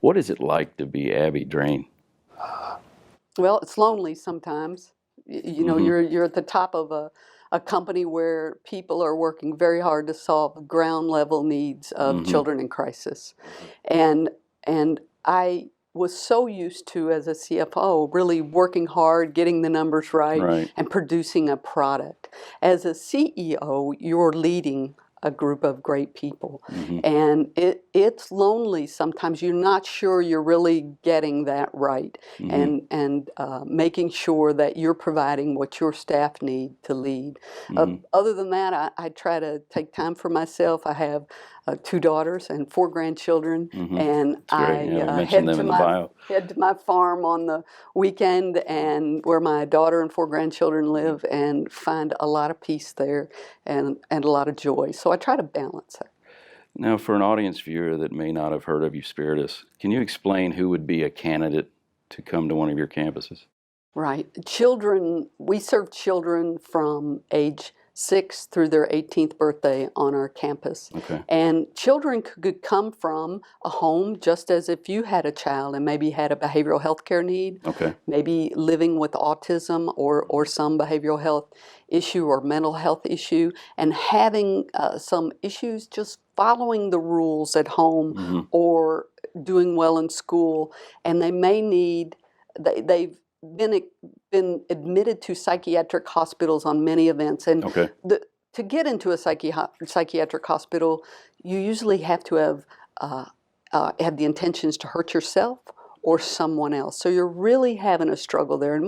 What is it like to be Abby Drane? Well, it's lonely sometimes. You know, you're at the top of a company where people are working very hard to solve ground level needs of children in crisis. And I was so used to, as a CFO, really working hard, getting the numbers right, and producing a product. As a CEO, you're leading a group of great people. And it's lonely sometimes. You're not sure you're really getting that right, and making sure that you're providing what your staff need to lead. Other than that, I try to take time for myself. I have 2 daughters and 4 grandchildren, and I head to my farm on the weekend, and where my daughter and 4 grandchildren live, and find a lot of peace there and a lot of joy. So I try to balance it. Now, for an audience viewer that may not have heard of Uspiritus, can you explain who would be a candidate to come to one of your campuses? Right. Children, we serve children from age 6 through their 18th birthday on our campus. And children could come from a home just as if you had a child and maybe had a behavioral health care need, maybe living with autism or some behavioral health issue or mental health issue, and having some issues just following the rules at home or doing well in school. And they may need, they've been admitted to psychiatric hospitals on many events, and to get into a psychiatric hospital, you usually have to have the intentions to hurt yourself or someone else. So you're really having a struggle there. And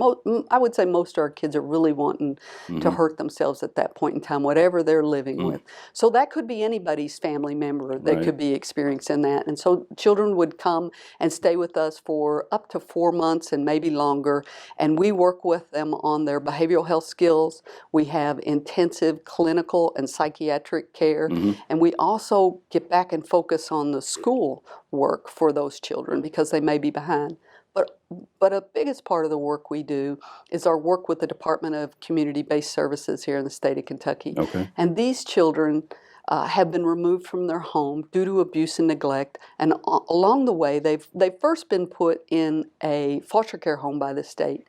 I would say most of our kids are really wanting to hurt themselves at that point in time, whatever they're living with. So that could be anybody's family member that could be experiencing that. And so children would come and stay with us for up to 4 months and maybe longer. And we work with them on their behavioral health skills. We have intensive clinical and psychiatric care. And we also get back and focus on the school work for those children because they may be behind. But a biggest part of the work we do is our work with the Department of Community-Based Services here in the state of Kentucky. And these children have been removed from their home due to abuse and neglect, and along the way they've first been put in a foster care home by the state.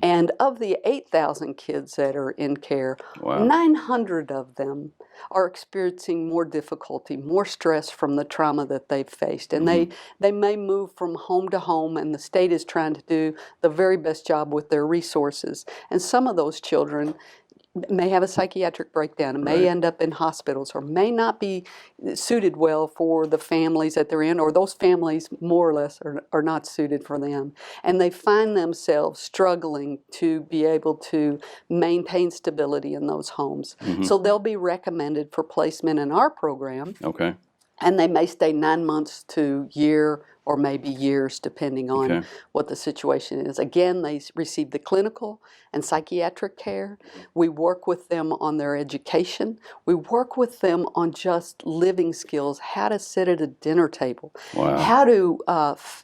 And of the 8,000 kids that are in care, 900 of them are experiencing more difficulty, more stress from the trauma that they've faced. And they may move from home to home, and the state is trying to do the very best job with their resources. And some of those children may have a psychiatric breakdown and may end up in hospitals, or may not be suited well for the families that they're in, or those families more or less are not suited for them. And they find themselves struggling to be able to maintain stability in those homes. So they'll be recommended for placement in our program. And they may stay 9 months to year, or maybe years, depending on what the situation is. Again, they receive the clinical and psychiatric care. We work with them on their education. We work with them on just living skills, how to sit at a dinner table, how to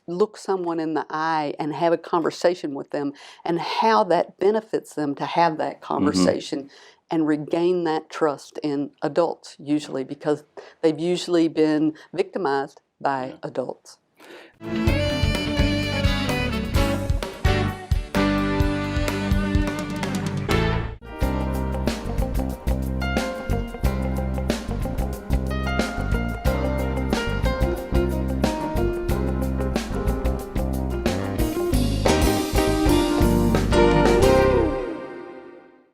look someone in the eye and have a conversation with them, and how that benefits them to have that conversation and regain that trust in adults, usually, because they've usually been victimized by adults.